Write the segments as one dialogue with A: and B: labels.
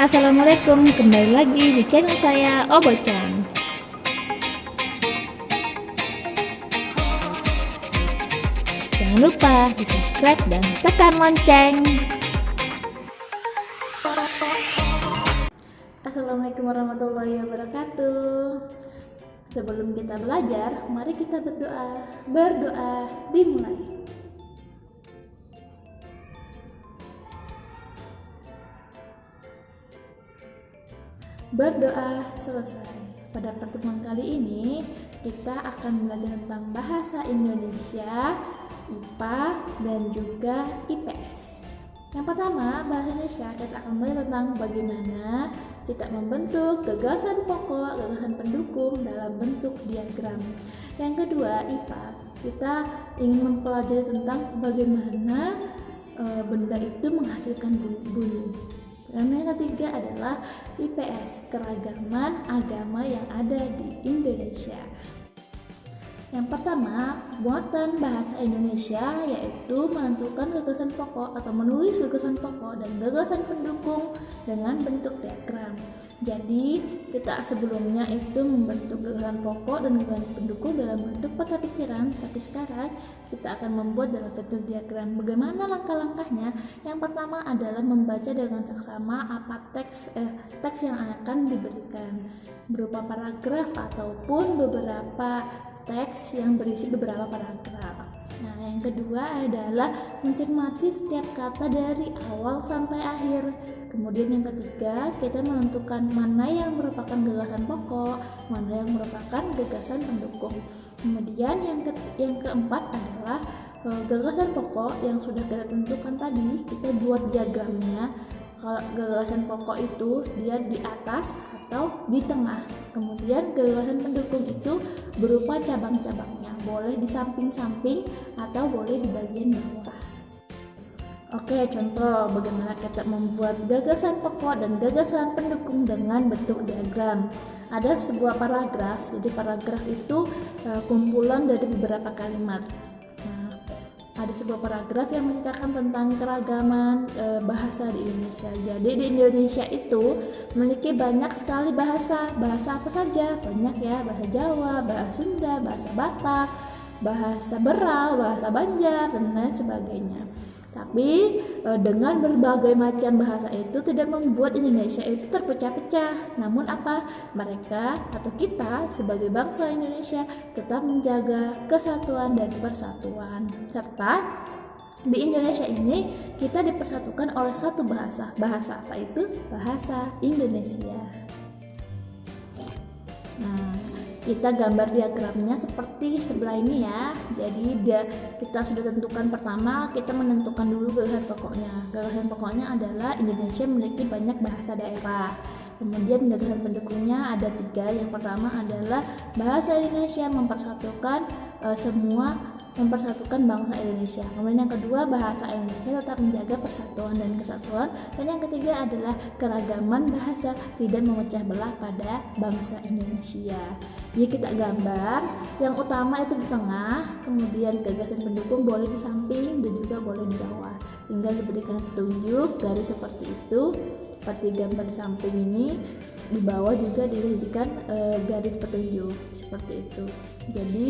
A: Assalamualaikum, kembali lagi di channel saya Obochan. Jangan lupa di subscribe dan tekan lonceng. Assalamualaikum warahmatullahi wabarakatuh. Sebelum kita belajar, mari kita berdoa. Berdoa dimulai. Berdoa selesai. Pada pertemuan kali ini kita akan belajar tentang bahasa Indonesia, IPA, dan juga IPS. Yang pertama, bahasa Indonesia kita akan belajar tentang bagaimana kita membentuk gagasan pokok, gagasan pendukung dalam bentuk diagram. Yang kedua, IPA, kita ingin mempelajari tentang bagaimana benda itu menghasilkan bunyi. Dan yang ketiga adalah IPS, keragaman agama yang ada di Indonesia. Yang pertama, muatan bahasa Indonesia yaitu menentukan gagasan pokok atau menulis gagasan pokok dan gagasan pendukung dengan bentuk diagram. Jadi, kita sebelumnya itu membentuk gagasan pokok dan gagasan pendukung dalam bentuk peta pikiran, tapi sekarang kita akan membuat dalam bentuk diagram. Bagaimana langkah-langkahnya? Yang pertama adalah membaca dengan seksama apa teks yang akan diberikan, berupa paragraf ataupun beberapa teks yang berisi beberapa paragraf. Nah, yang kedua adalah mencermati setiap kata dari awal sampai akhir. Kemudian yang ketiga, kita menentukan mana yang merupakan gagasan pokok, mana yang merupakan gagasan pendukung. Kemudian yang keempat adalah gagasan pokok yang sudah kita tentukan tadi, kita buat diagramnya. Kalau gagasan pokok itu dia di atas atau di tengah. Kemudian gagasan pendukung itu berupa cabang-cabangnya, boleh di samping-samping atau boleh di bagian bawah. Oke, contoh bagaimana kita membuat gagasan pokok dan gagasan pendukung dengan bentuk diagram. Ada sebuah paragraf, jadi paragraf itu kumpulan dari beberapa kalimat. Ada sebuah paragraf yang menceritakan tentang keragaman bahasa di Indonesia. Jadi di Indonesia itu memiliki banyak sekali bahasa. Bahasa apa saja? Banyak ya, bahasa Jawa, bahasa Sunda, bahasa Batak, bahasa Berau, bahasa Banjar, dan lain sebagainya. Tapi dengan berbagai macam bahasa itu tidak membuat Indonesia itu terpecah-pecah. Namun apa? Mereka atau kita sebagai bangsa Indonesia tetap menjaga kesatuan dan persatuan. Serta di Indonesia ini kita dipersatukan oleh satu bahasa. Bahasa apa itu? Bahasa Indonesia. Nah, kita gambar diagramnya seperti sebelah ini ya. Jadi kita sudah tentukan pertama, kita menentukan dulu gagasan pokoknya. Gagasan pokoknya adalah Indonesia memiliki banyak bahasa daerah. Kemudian gagasan pendukungnya ada 3. Yang pertama adalah bahasa Indonesia mempersatukan bangsa Indonesia. Kemudian yang kedua, bahasa Indonesia tetap menjaga persatuan dan kesatuan. Dan yang ketiga adalah keragaman bahasa tidak memecah belah pada bangsa Indonesia. Jadi kita gambar, yang utama itu di tengah, kemudian gagasan pendukung boleh di samping dan juga boleh di bawah. Tinggal diberikan petunjuk garis seperti itu, seperti gambar di samping ini. Di bawah juga disajikan garis petunjuk seperti itu. Jadi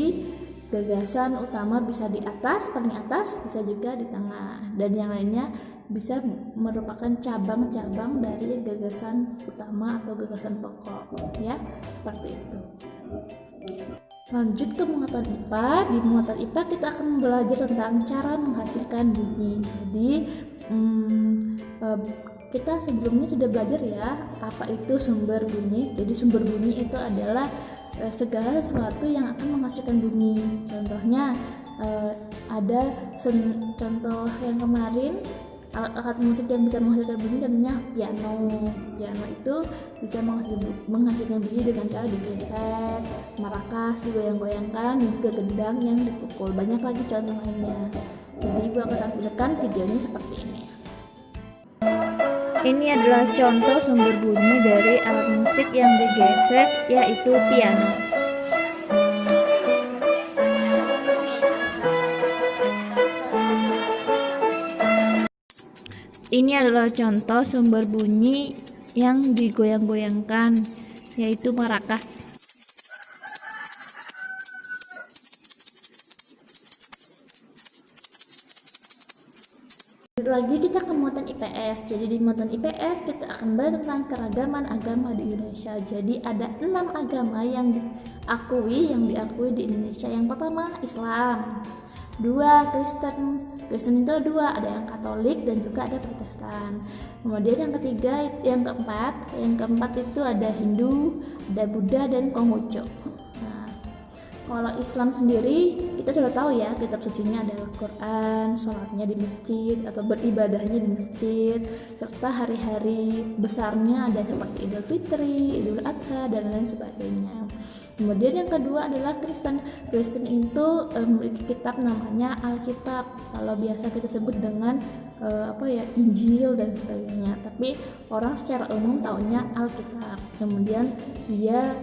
A: gagasan utama bisa di atas, paling atas, bisa juga di tengah, dan yang lainnya bisa merupakan cabang-cabang dari gagasan utama atau gagasan pokok ya, seperti itu. Lanjut ke muatan IPA. Di muatan IPA kita akan belajar tentang cara menghasilkan bunyi. Jadi kita sebelumnya sudah belajar ya apa itu sumber bunyi. Jadi sumber bunyi itu adalah segala sesuatu yang akan menghasilkan bunyi. Contohnya ada contoh yang kemarin, alat musik yang bisa menghasilkan bunyi contohnya piano. Piano itu bisa menghasilkan bunyi dengan cara digeser, marakas digoyang-goyangkan, dan juga gendang yang dipukul. Banyak lagi contoh lainnya. Jadi ibu akan tampilkan videonya seperti ini. Ini adalah contoh sumber bunyi dari alat musik yang digesek, yaitu piano. Ini adalah contoh sumber bunyi yang digoyang-goyangkan, yaitu maracas. Lagi kita ke muatan IPS. Jadi di muatan IPS kita akan belajar tentang keragaman agama di Indonesia. Jadi ada 6 agama yang diakui di Indonesia. Yang pertama Islam, 2 Kristen. Kristen itu 2, ada yang Katolik dan juga ada Protestan. Kemudian yang keempat itu ada Hindu, ada Buddha dan Konghucu. Kalau Islam sendiri kita sudah tahu ya, kitab sucinya adalah Quran, sholatnya di masjid atau beribadahnya di masjid, serta hari-hari besarnya ada seperti Idul Fitri, Idul Adha dan lain sebagainya. Kemudian yang kedua adalah Kristen. Kristen itu memiliki kitab namanya Alkitab. Kalau biasa kita sebut dengan Injil dan sebagainya. Tapi orang secara umum taunya Alkitab. Kemudian dia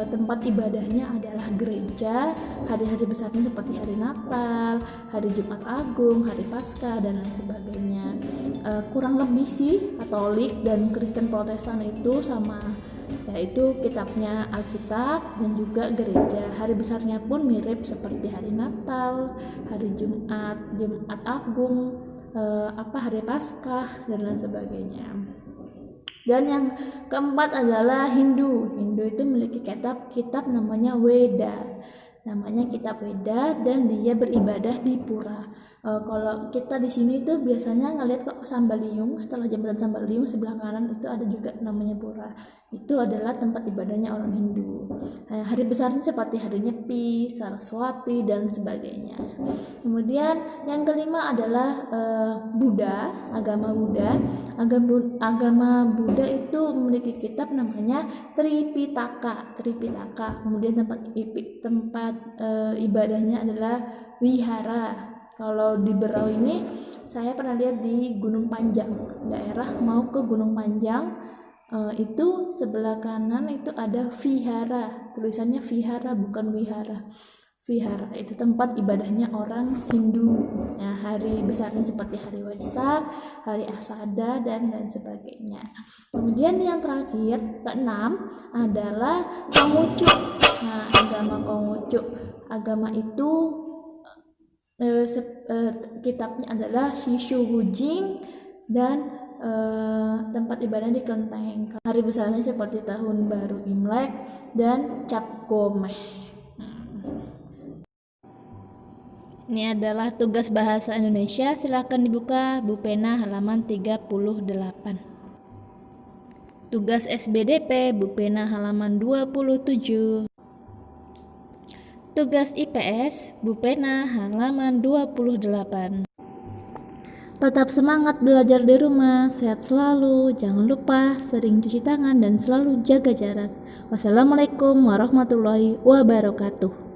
A: tempat ibadahnya adalah gereja. Hari-hari besarnya seperti hari Natal, hari Jumat Agung, hari Paskah dan lain sebagainya. Kurang lebih sih Katolik dan Kristen Protestan itu sama, yaitu kitabnya Alkitab dan juga gereja. Hari besarnya pun mirip seperti hari Natal, hari Jumat Agung, hari Paskah dan lain sebagainya. Dan yang keempat adalah Hindu. Hindu itu memiliki kitab namanya Weda. Namanya kitab Weda dan dia beribadah di pura. Kalau kita di sini tuh biasanya ngelihat kok Sambaliung, setelah jembatan Sambaliung sebelah kanan itu ada juga namanya pura. Itu adalah tempat ibadahnya orang Hindu. Hari besarnya seperti hari Nyepi, Saraswati dan sebagainya. Kemudian yang kelima adalah Buddha, agama Buddha. Agama Buddha itu memiliki kitab namanya Tripitaka. Kemudian tempat ibadahnya adalah wihara. Kalau di Berau ini saya pernah lihat di Gunung Panjang, daerah mau ke Gunung Panjang, itu sebelah kanan itu ada vihara, tulisannya vihara bukan wihara. Vihara itu tempat ibadahnya orang Hindu. Hari besarnya seperti hari Waisak, hari Asada dan lain sebagainya. Kemudian yang terakhir, keenam adalah Konghucu. Agama Konghucu. Agama itu kitabnya adalah Shishu Hujing dan tempat ibadah di Kelenteng. Hari besarnya seperti tahun baru Imlek dan Cap Gomeh. Ini adalah tugas bahasa Indonesia. Silakan dibuka Bu Pena halaman 38. Tugas SBDP Bu Pena halaman 27. Tugas IPS Bu Pena halaman 28. Tetap semangat belajar di rumah, sehat selalu, jangan lupa sering cuci tangan dan selalu jaga jarak. Wassalamualaikum warahmatullahi wabarakatuh.